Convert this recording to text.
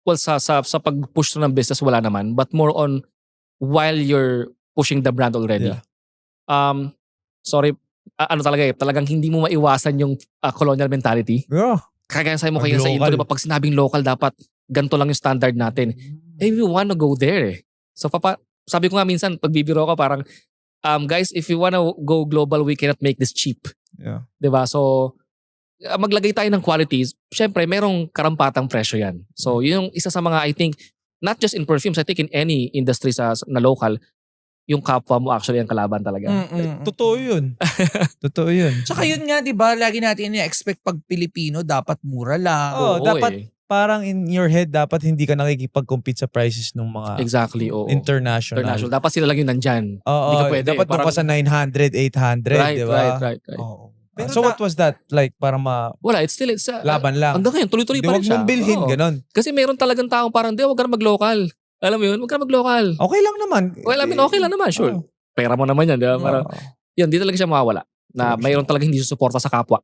Well, sa pag-push ng business, wala naman. But more on while you're pushing the brand already. Yeah. Sorry, ano talaga talagang hindi mo maiwasan yung colonial mentality. Yeah. Kagaya sa mo kayo sa intro, diba, pag sinabing local, dapat ganito lang yung standard natin. We wanna go there. So sabi ko nga minsan, pagbibiro ko parang, guys, if you wanna go global, we cannot make this cheap. Yeah. Diba? So, maglagay tayo ng qualities. Syempre, merong karampatang presyo yan. So, yun yung isa sa mga, I think, not just in perfumes, I think in any industry na local, yung kapwa mo actually ang kalaban talaga. Totoo yun. Totoo yun. Tsaka yun nga, di ba, lagi natin i-expect pag Pilipino, dapat mura lang. Dapat parang in your head, dapat hindi ka nakikipag-compete sa prices ng mga international. Dapat sila lang yung nandyan. Hindi ka pwede. Dapat parang, sa 900, 800, di ba? Right. So what was that like para wala, it's laban lang. Hanggang ngayon, tuloy-tuloy pa rin siya. Huwag mong bilhin, ganon. Kasi meron talagang taong parang, huwag ka na mag-local. Alam mo yun, huwag ka na mag-local. Okay lang naman. Okay lang naman, sure. Pera mo naman yan, di ba? Parang, yun, di talaga siya mawawala. Na mayroon talaga hindi susuporta sa kapwa.